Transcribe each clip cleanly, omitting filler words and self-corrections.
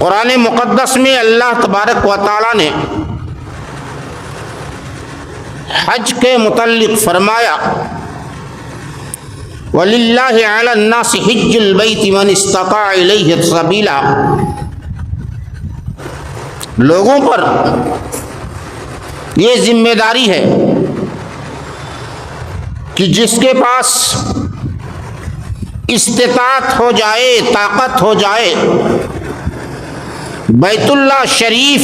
قرآن مقدس میں اللہ تبارک و تعالی نے حج کے متعلق فرمایا وَلِلَّهِ عَلَى النَّاسِ حِجُّ الْبَيْتِ مَنِ اسْتَطَاعَ إِلَيْهِ سَبِيلًا، لوگوں پر یہ ذمہ داری ہے کہ جس کے پاس استطاعت ہو جائے، طاقت ہو جائے، بیت اللہ شریف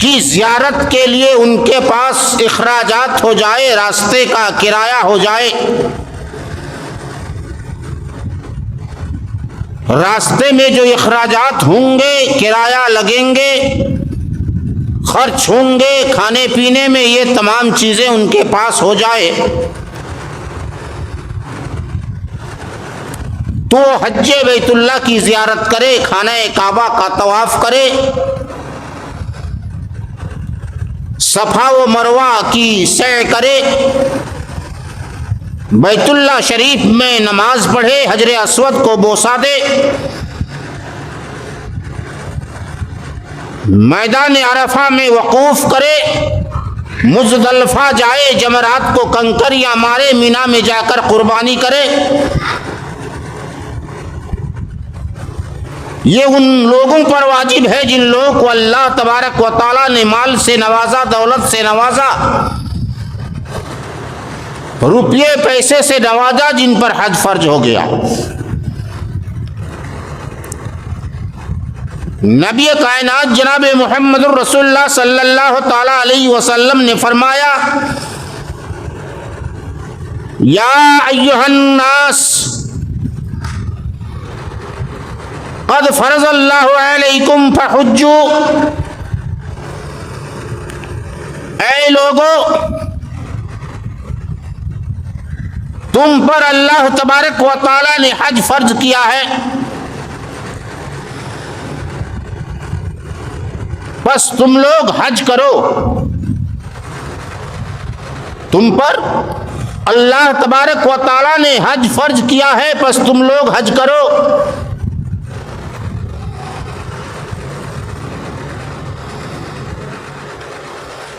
کی زیارت کے لیے ان کے پاس اخراجات ہو جائے، راستے کا کرایہ ہو جائے، راستے میں جو اخراجات ہوں گے، کرایہ لگیں گے، خرچ ہوں گے، کھانے پینے میں، یہ تمام چیزیں ان کے پاس ہو جائے تو حج بیت اللہ کی زیارت کرے، خانہ کعبہ کا طواف کرے، صفا و مروہ کی سعی کرے، بیت اللہ شریف میں نماز پڑھے، حجر اسود کو بوسہ دے، میدان عرفہ میں وقوف کرے، مزدلفہ جائے، جمرات کو کنکریاں مارے، مینا میں جا کر قربانی کرے۔ یہ ان لوگوں پر واجب ہے جن لوگوں کو اللہ تبارک و تعالیٰ نے مال سے نوازا، دولت سے نوازا، روپیے پیسے سے نوازا، جن پر حج فرض ہو گیا۔ نبی کائنات جناب محمد الرسول اللہ صلی اللہ تعالی علیہ وسلم نے فرمایا یا ایھا الناس قد فرض اللہ علیکم فحجوا، اے لوگو تم پر اللہ تبارک و تعالی نے حج فرض کیا ہے، بس تم لوگ حج کرو۔ تم پر اللہ تبارک و تعالی نے حج فرض کیا ہے، بس تم لوگ حج کرو۔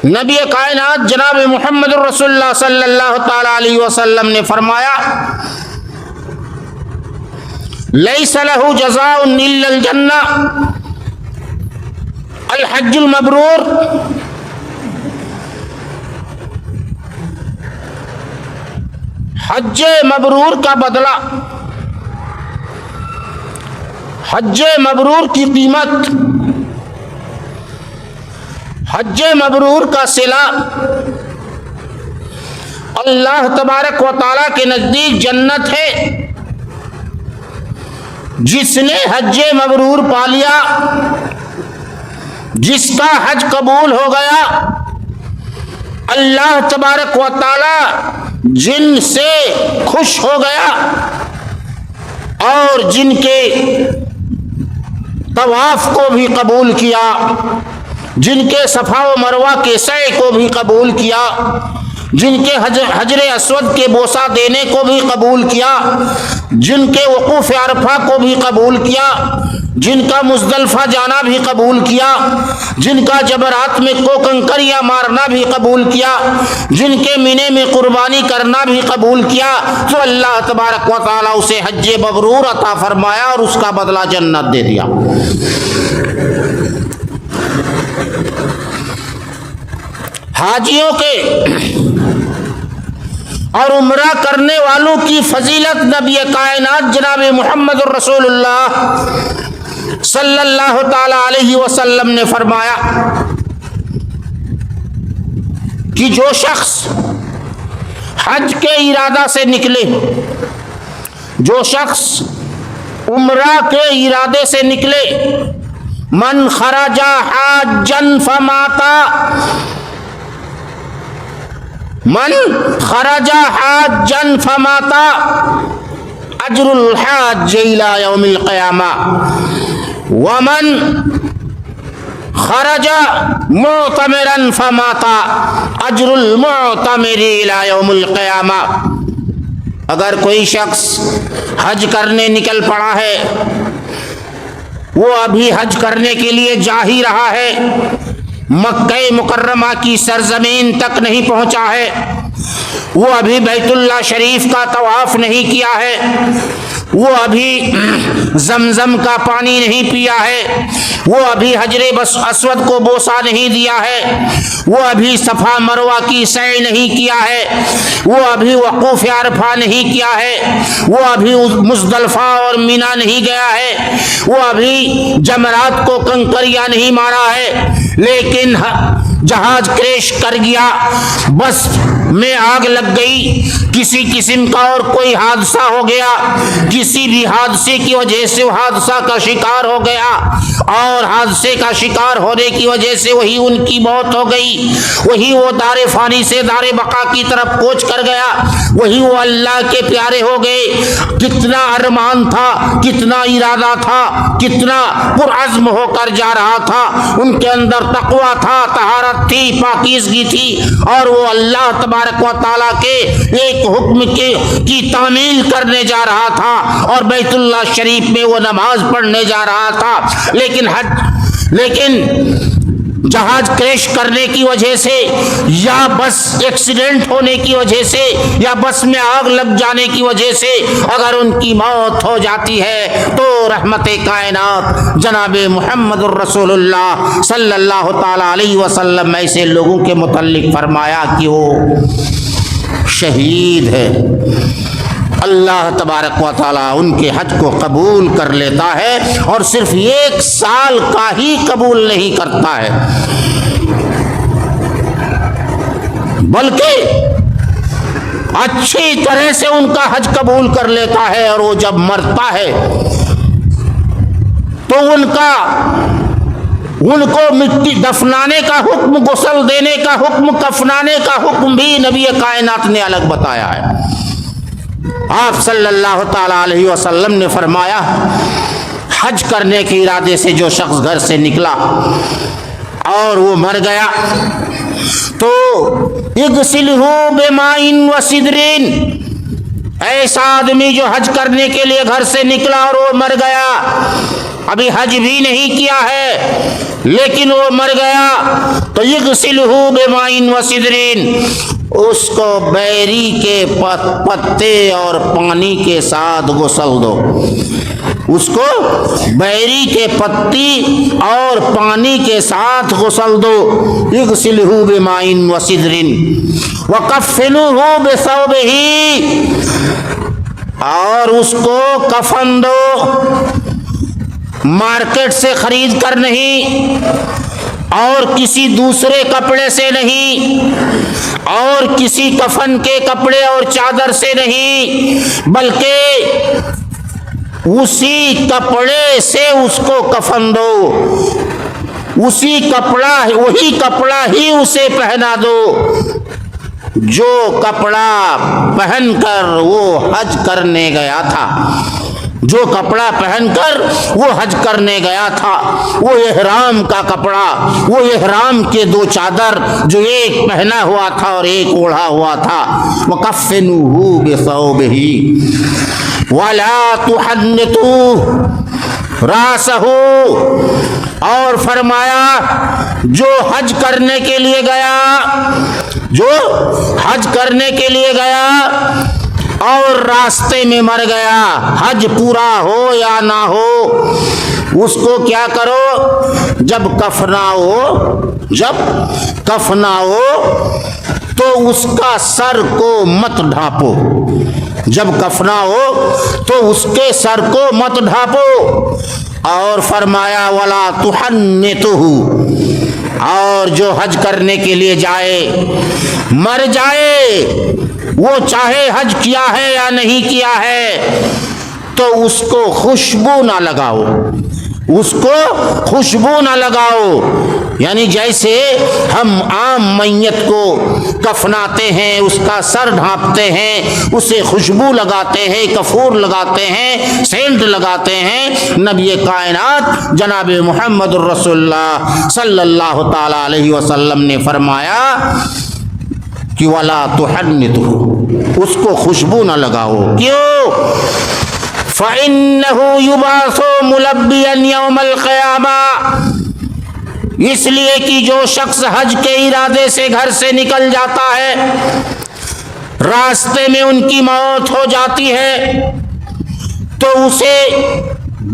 نبی کائنات جناب محمد الرسول اللہ صلی اللہ تعالی علیہ وسلم نے فرمایا لیس لہ جزاء الا الجنہ، الحج المبرور، حج مبرور کا بدلہ، حج مبرور کی قیمت، حج مبرور کا صلہ اللہ تبارک و تعالیٰ کے نزدیک جنت ہے۔ جس نے حج مبرور پا لیا، جس کا حج قبول ہو گیا، اللہ تبارک و تعالیٰ جن سے خوش ہو گیا اور جن کے طواف کو بھی قبول کیا، جن کے صفا و مروہ کے سعی کو بھی قبول کیا، جن کے حجر اسود کے بوسہ دینے کو بھی قبول کیا، جن کے وقوف عرفہ کو بھی قبول کیا، جن کا مزدلفہ جانا بھی قبول کیا، جن کا جبرات میں کو کنکریاں مارنا بھی قبول کیا، جن کے مینے میں قربانی کرنا بھی قبول کیا، تو اللہ تبارک و تعالیٰ اسے حج مبرور عطا فرمایا اور اس کا بدلہ جنت دے دیا۔ حاجیوں کے اور عمرہ کرنے والوں کی فضیلت نبی کائنات جناب محمد الرسول اللہ صلی اللہ تعالی علیہ وسلم نے فرمایا کہ جو شخص حج کے ارادہ سے نکلے، جو شخص عمرہ کے ارادے سے نکلے، من خرج حاجا فماتا، من خرج حاجا فماتا اجر الحاج الى یوم القیامہ، ومن خرج معتمرا فماتا اجر المعتمر الى یوم القیامہ۔ اگر کوئی شخص حج کرنے نکل پڑا ہے، وہ ابھی حج کرنے کے لیے جا ہی رہا ہے، مکہ مکرمہ کی سرزمین تک نہیں پہنچا ہے، وہ ابھی بیت اللہ شریف کا طواف نہیں کیا ہے، وہ ابھی زمزم کا پانی نہیں پیا ہے، وہ ابھی حجر اسود کو بوسہ نہیں دیا ہے، وہ ابھی صفا مروہ کی سعی نہیں کیا ہے، وہ ابھی وقوف عرفہ نہیں کیا ہے، وہ ابھی مزدلفہ اور مینا نہیں گیا ہے، وہ ابھی جمرات کو کنکریاں نہیں مارا ہے، لیکن جہاز کریش کر گیا، بس میں آگ لگ گئی، کسی قسم کا اور کوئی حادثہ ہو گیا، کسی بھی حادثے کی وجہ سے وہ حادثہ کا شکار ہو گیا، اور حادثے کا شکار ہونے کی وجہ سے وہی ان کی موت ہو گئی، وہی وہ دار فانی سے دار بقا کی طرف کوچ کر گیا، وہی وہ اللہ کے پیارے ہو گئے۔ کتنا ارمان تھا، کتنا ارادہ تھا، کتنا پرعزم ہو کر جا رہا تھا، ان کے اندر تقویٰ تھا، طہارت تھی، پاکیزگی تھی، اور وہ اللہ تبارک و تعالیٰ کے ایک حکم کی تعمیل کرنے جا رہا تھا، اور بیت اللہ شریف میں وہ نماز پڑھنے جا رہا تھا، لیکن جہاز کریش کرنے کی وجہ سے، یا بس ایکسیڈنٹ ہونے کی وجہ سے، یا بس میں آگ لگ جانے کی وجہ سے اگر ان کی موت ہو جاتی ہے تو رحمت کائنات جناب محمد الرسول اللہ صلی اللہ تعالی علیہ وسلم ایسے لوگوں کے متعلق فرمایا کہ وہ شہید ہے، اللہ تبارک و تعالیٰ ان کے حج کو قبول کر لیتا ہے، اور صرف 1 سال کا ہی قبول نہیں کرتا ہے، بلکہ اچھی طرح سے ان کا حج قبول کر لیتا ہے، اور وہ جب مرتا ہے تو ان کو مٹی دفنانے کا حکم، غسل دینے کا حکم، کفنانے کا حکم بھی نبی کائنات نے الگ بتایا ہے۔ آپ صلی اللہ تعالی علیہ وسلم نے فرمایا، حج کرنے کے ارادے سے جو شخص گھر سے نکلا اور وہ مر گیا تو اغسلہ بماء وسدر، ایسا آدمی جو حج کرنے کے لیے گھر سے نکلا اور وہ مر گیا، ابھی حج بھی نہیں کیا ہے لیکن وہ مر گیا، تو اغسلہ بماء وسدر، اس کو بیری کے پتے اور پانی کے ساتھ غسل دو، اس کو بیری کے پتی اور پانی کے ساتھ غسل دو، اغسلہ بماء وسدر وکفنہ بثوبہ، اور اس کو کفن دو، مارکیٹ سے خرید کر نہیں، اور کسی دوسرے کپڑے سے نہیں، اور کسی کفن کے کپڑے اور چادر سے نہیں، بلکہ اسی کپڑے سے اس کو کفن دو، وہی کپڑا ہی اسے پہنا دو جو کپڑا پہن کر وہ حج کرنے گیا تھا، جو کپڑا پہن کر وہ حج کرنے گیا تھا، وہ احرام کا کپڑا، وہ احرام کے 2 چادر جو ایک پہنا ہوا تھا اور ایک اوڑھا ہوا تھا، وَكَفِّنُوهُ بِثَوْبِهِ وَلَا تُحَنِّطُوهُ رَأْسَهُ، اور فرمایا جو حج کرنے کے لیے گیا اور راستے میں مر گیا، حج پورا ہو یا نہ ہو، اس کو کیا کرو، جب کفنا ہو تو اس کا سر کو مت ڈھانپو، جب کفنا ہو تو اس کے سر کو مت ڈھانپو، اور فرمایا ولا تحنطہ، اور جو حج کرنے کے لیے جائے مر جائے، وہ چاہے حج کیا ہے یا نہیں کیا ہے، تو اس کو خوشبو نہ لگاؤ، اس کو خوشبو نہ لگاؤ، یعنی جیسے ہم عام میت کو کفناتے ہیں، اس کا سر ڈھانپتے ہیں، اسے خوشبو لگاتے ہیں، کفور لگاتے ہیں، سینٹ لگاتے ہیں، نبی کائنات جناب محمد الرسول اللہ صلی اللہ تعالی علیہ وسلم نے فرمایا کہ وَلَا تُحَنِّطُهُ، اس کو خوشبو نہ لگاؤ. کیوں؟ فَإِنَّهُ يُبْعَثُ مُلَبِّيًا يَوْمَ الْقِيَامَةِ، اس لیے کہ جو شخص حج کے ارادے سے گھر سے نکل جاتا ہے، راستے میں ان کی موت ہو جاتی ہے، تو اسے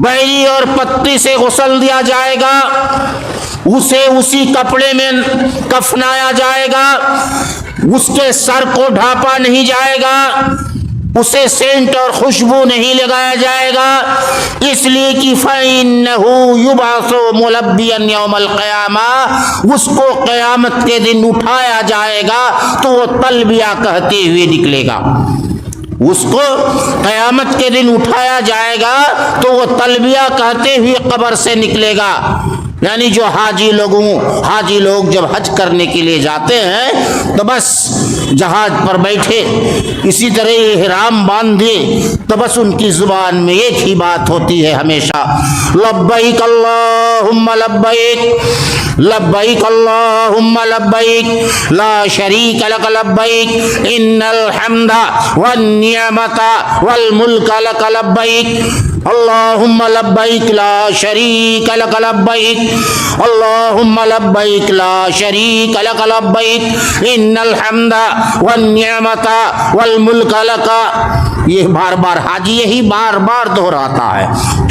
بیری اور پتی سے غسل دیا جائے گا، اسے اسی کپڑے میں کفنایا جائے گا، اس کے سر کو ڈھانپا نہیں جائے گا، اسے سینٹ اور خوشبو نہیں لگایا جائے گا، اس لیے کہ فَإِنَّهُ يُبْعَثُ مُلَبِّيًا يَوْمَ الْقِيَامَةِ، اس کو قیامت کے دن اٹھایا جائے گا تو وہ تلبیہ کہتے ہوئے نکلے گا. اس کو قیامت کے دن اٹھایا جائے گا تو وہ تلبیہ کہتے ہوئے قبر سے نکلے گا. یعنی جو حاجی لوگ جب حج کرنے کے لیے جاتے ہیں تو بس جہاز پر بیٹھے اسی طرح احرام باندھے تو بس ان کی زبان میں ایک ہی بات ہوتی ہے ہمیشہ، لبیک اللہم لبیک، لبیک اللہم لبیک، لا شریک لک لبیک، ان الحمد والنعمت والملک لک لبیک، اللہم لبیک لا شریک لک لبیک، اللہم لبیک لا شریک لک لبیک، ان الحمد والنعمت والملک لک. یہ بار بار حاجی یہی بار بار دہراتا ہے.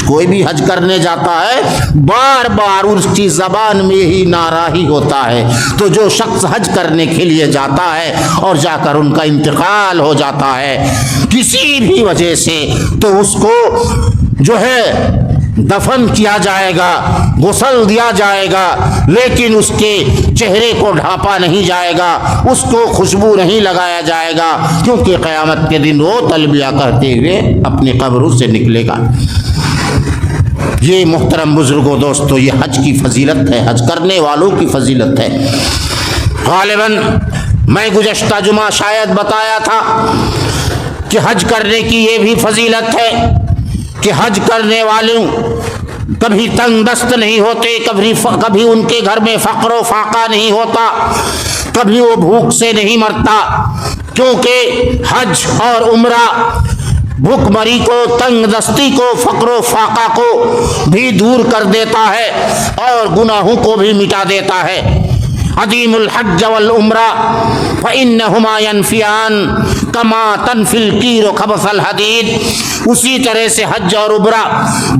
کوئی بھی حج کرنے جاتا ہے بار بار اس کی زبان میں یہی نعرہ ہی ہوتا ہے. تو جو شخص حج کرنے کے لیے جاتا ہے اور جا کر ان کا انتقال ہو جاتا ہے کسی بھی وجہ سے، تو اس کو جو ہے دفن کیا جائے گا، غسل دیا جائے گا، لیکن اس کے چہرے کو ڈھانپا نہیں جائے گا، اس کو خوشبو نہیں لگایا جائے گا، کیونکہ قیامت کے دن وہ تلبیہ کہتے ہوئے اپنی قبروں سے نکلے گا. یہ محترم بزرگوں دوستو، یہ حج کی فضیلت ہے، حج کرنے والوں کی فضیلت ہے. غالباً میں گزشتہ جمعہ شاید بتایا تھا کہ حج کرنے کی یہ بھی فضیلت ہے کہ حج کرنے والوں کبھی تنگ دست نہیں ہوتے، کبھی ان کے گھر میں فقر و فاقہ نہیں ہوتا، کبھی وہ بھوک سے نہیں مرتا، کیونکہ حج اور عمرہ بھوک مری کو، تنگ دستی کو، فقر و فاقہ کو بھی دور کر دیتا ہے اور گناہوں کو بھی مٹا دیتا ہے. عظیم الحج والعمرہ فإنہما ینفیان کما تنفی الکیر خبث الحدید. اسی طرح سے حج اور عمرہ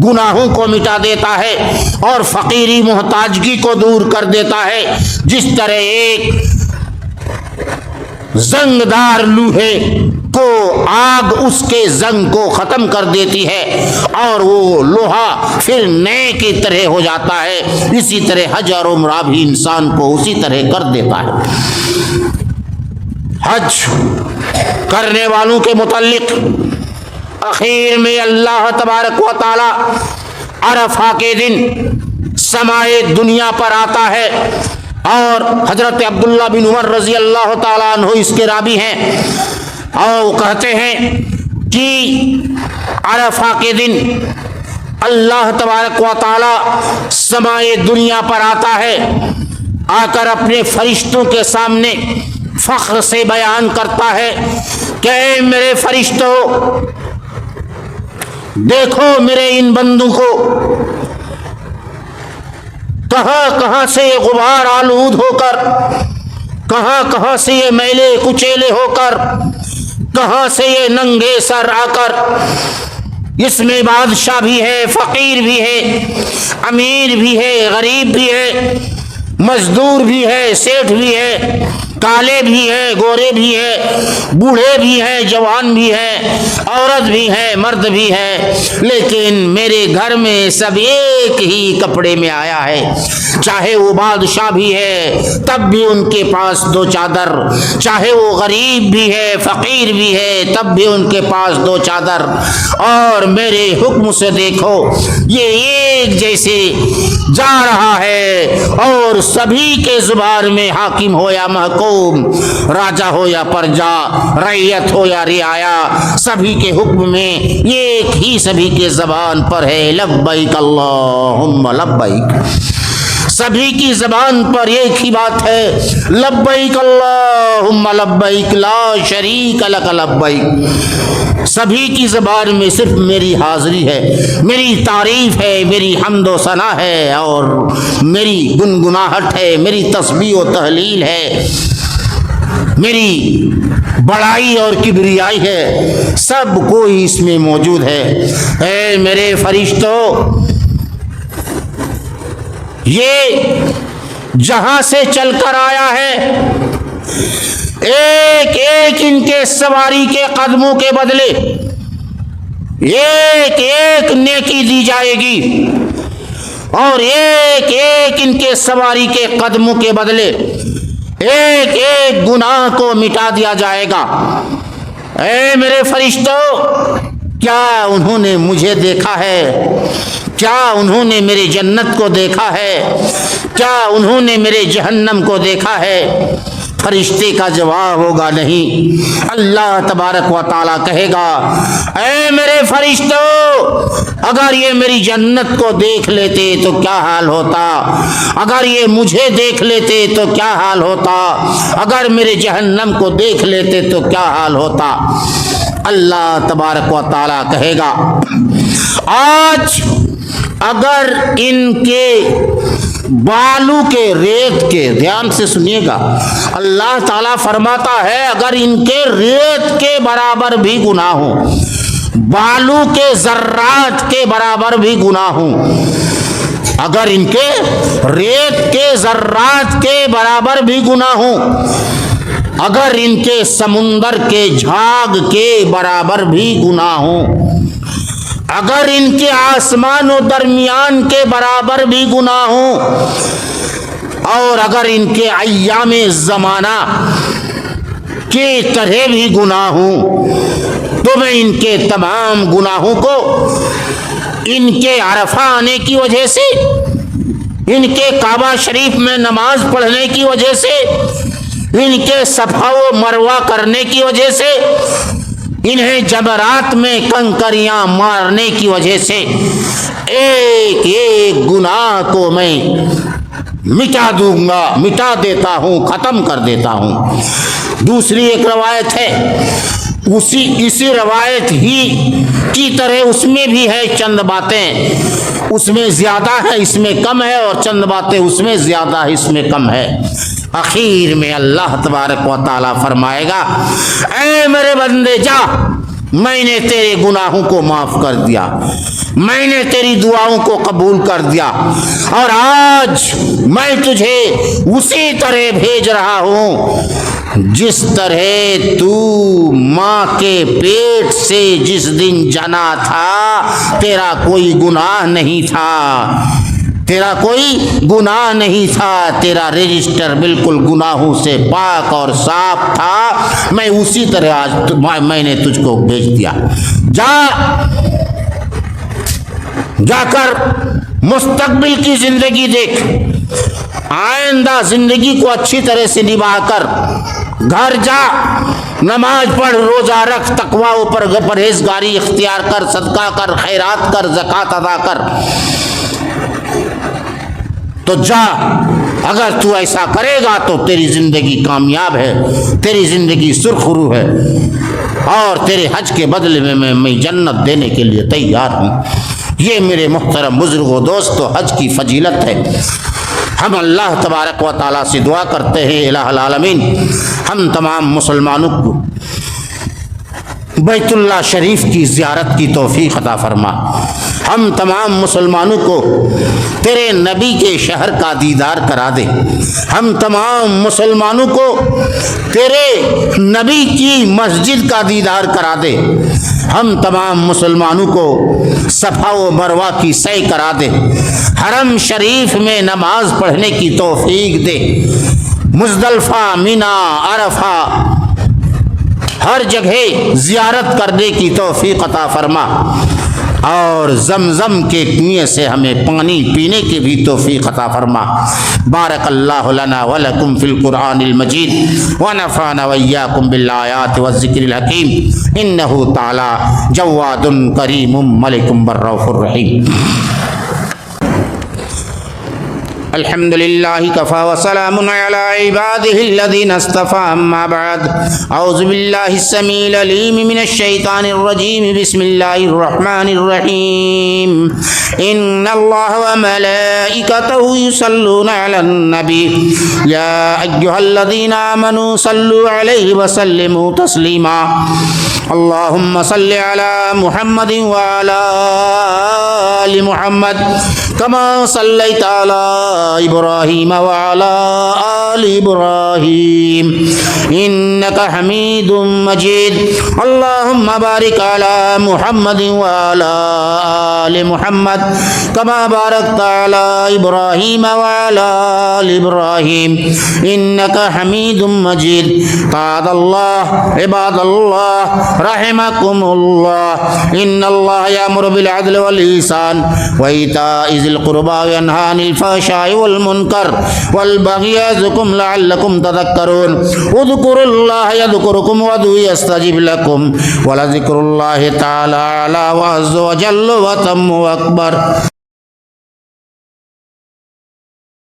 گناہوں کو مٹا دیتا ہے اور فقیری محتاجگی کو دور کر دیتا ہے، جس طرح ایک زنگ دار لوہے کو آگ اس کے زنگ کو ختم کر دیتی ہے اور وہ لوہا پھر نئے کی طرح ہو جاتا ہے، اسی طرح حج اور عمرہ بھی انسان کو اسی طرح کر دیتا ہے. حج کرنے والوں کے متعلق اخیر میں اللہ تبارک و تعالی عرفہ کے دن سمائے دنیا پر آتا ہے، اور حضرت عبداللہ بن عمر رضی اللہ تعالیٰ عنہ اس کے راوی ہیں، اور وہ کہتے ہیں کہ عرفہ کے دن اللہ تبارک و تعالی سمائے دنیا پر آتا ہے، آ کر اپنے فرشتوں کے سامنے فخر سے بیان کرتا ہے کہ اے میرے فرشتوں، دیکھو میرے ان بندوں کو، کہاں کہاں سے یہ غبار آلود ہو کر، کہاں کہاں سے یہ میلے کچیلے ہو کر، کہاں سے یہ ننگے سر آ کر، اس میں بادشاہ بھی ہے، فقیر بھی ہے، امیر بھی ہے، غریب بھی ہے، مزدور بھی ہے، سیٹھ بھی ہے، کالے بھی ہیں، گورے بھی ہیں، بوڑھے بھی ہیں، جوان بھی ہیں، عورت بھی ہے، مرد بھی ہے، لیکن میرے گھر میں سب ایک ہی کپڑے میں آیا ہے. چاہے وہ بادشاہ بھی ہے تب بھی ان کے پاس دو چادر، چاہے وہ غریب بھی ہے، فقیر بھی ہے، تب بھی ان کے پاس دو چادر. اور میرے حکم سے دیکھو یہ ایک جیسے جا رہا ہے، اور سبھی کے زبان میں حاکم ہو یا محکوم، راجہ ہو یا پرجا، رعیت ہو یا رعایا، سبھی کے حکم میں ایک ہی سبھی کے زبان پر ہے، لبیک اللہم لبیک. سبھی کی زبان پر ایک ہی بات ہے، لبیک اللہم لبیک لا شریک لک لبیک۔ سبھی کی زبان میں صرف میری حاضری ہے، میری تعریف ہے، میری حمد و ثنا ہے، اور میری گنگناہٹ ہے، میری تسبیح و تہلیل ہے، میری بڑائی اور کبریائی ہے، سب کوئی اس میں موجود ہے۔ اے میرے فرشتوں، یہ جہاں سے چل کر آیا ہے، ایک ایک ان کے سواری کے قدموں کے بدلے ایک ایک نیکی دی جائے گی، اور ایک ایک ان کے سواری کے قدموں کے بدلے ایک ایک گناہ کو مٹا دیا جائے گا۔ اے میرے فرشتوں، کیا انہوں نے مجھے دیکھا ہے؟ کیا انہوں نے میرے جنت کو دیکھا ہے؟ کیا انہوں نے میرے جہنم کو دیکھا ہے؟ فرشتے کا جواب ہوگا نہیں۔ اللہ تبارک و تعالیٰ کہے گا، اے میرے فرشتوں، اگر یہ میری جنت کو دیکھ لیتے تو کیا حال ہوتا، اگر یہ مجھے دیکھ لیتے تو کیا حال ہوتا، اگر میرے جہنم کو دیکھ لیتے تو کیا حال ہوتا۔ اللہ تبارک و تعالیٰ کہے گا، آج اگر ان کے بالوں کے ریت کے، دھیان سے سنیے گا، اللہ تعالیٰ فرماتا ہے اگر ان کے ریت کے برابر بھی گناہ ہو، بالوں کے ذرات کے برابر بھی گناہ ہو، اگر ان کے ریت کے ذرات کے برابر بھی گناہ ہو، اگر ان کے سمندر کے جھاگ کے برابر بھی گناہ ہو، اگر ان کے آسمان و درمیان کے برابر بھی گناہ ہوں، اور اگر ان کے ایام زمانہ کی طرح بھی گناہ ہوں، تو میں ان کے تمام گناہوں کو ان کے عرفہ آنے کی وجہ سے، ان کے کعبہ شریف میں نماز پڑھنے کی وجہ سے، ان کے صفا و مروہ کرنے کی وجہ سے، انہیں جمرات میں کنکریاں مارنے کی وجہ سے، ایک ایک گناہ کو میں مٹا دوں گا، مٹا دیتا ہوں، ختم کر دیتا ہوں۔ دوسری ایک روایت ہے، اسی روایت ہی کی طرح اس میں بھی ہے چند باتیں، اس میں زیادہ ہے، اس میں کم ہے، اور چند باتیں اس میں زیادہ ہے، اس میں کم ہے۔ آخر میں اللہ تبارک و تعالیٰ فرمائے گا، اے میرے بندے جا، میں نے تیرے گناہوں کو معاف کر دیا، میں نے تیری دعاؤں کو قبول کر دیا، اور آج میں تجھے اسی طرح بھیج رہا ہوں جس طرح تو ماں کے پیٹ سے جس دن جنا تھا، تیرا کوئی گناہ نہیں تھا، تیرا کوئی گناہ نہیں تھا، تیرا رجسٹر بالکل گناہوں سے پاک اور صاف تھا، میں اسی طرح آج میں نے تجھ کو بھیج دیا۔ جا کر مستقبل کی زندگی دیکھ، آئندہ زندگی کو اچھی طرح سے نبھا کر گھر جا، نماز پڑھ، روزہ رکھ، تقوی اوپر پرہیزگاری اختیار کر، صدقہ کر، خیرات کر، زکوٰۃ ادا کر۔ تو جا، اگر تو ایسا کرے گا تو تیری زندگی کامیاب ہے، تیری زندگی سرخرو ہے، اور تیرے حج کے بدلے میں میں جنت دینے کے لیے تیار ہوں۔ یہ میرے محترم بزرگوں، دوستو، حج کی فضیلت ہے۔ ہم اللہ تبارک و تعالیٰ سے دعا کرتے ہیں، الہ العالمین ہم تمام مسلمانوں کو بیت اللہ شریف کی زیارت کی توفیق عطا فرما، ہم تمام مسلمانوں کو تیرے نبی کے شہر کا دیدار کرا دے، ہم تمام مسلمانوں کو تیرے نبی کی مسجد کا دیدار کرا دے، ہم تمام مسلمانوں کو صفا و مروہ کی سعی کرا دے، حرم شریف میں نماز پڑھنے کی توفیق دے، مزدلفہ، مینا، عرفہ، ہر جگہ زیارت کرنے کی توفیق عطا فرما، اور زمزم کے کنویں سے ہمیں پانی پینے کی بھی توفیق عطا فرما۔ بارک اللہ لنا ولکم فی القرآن المجید، ونفعنا وإیاکم بالآیات والذکر الحکیم، انہ تعالی جواد کریم ملک بالرؤوف الرحیم۔ الحمد لله كفى وسلام على عباده الذين اصطفى أما بعد أعوذ بالله السميع العليم من الشيطان الرجيم بسم الله الرحمن الرحيم إن الله وملائكته يصلون على النبي يا أيها الذين آمنوا صلوا عليه وسلموا تسليما اللهم صل على محمد وعلى آل محمد كما صليت على إبراهيم وعلى آل إبراهيم إنك حميد مجيد اللهم بارك على محمد وعلى آل محمد كما باركت على إبراهيم وعلى آل إبراهيم إنك حميد مجيد قال الله عباد الله رحمكم الله إن الله يأمر بالعدل والإحسان وإيتاء ذي القربى وينهى عن الفحشاء والمنكر والبغي يعظكم لعلكم تذكرون اذكروا الله يذكركم وادعوه يستجب لكم ولذكر الله تعالى أعلى وعز وجل وتم أكبر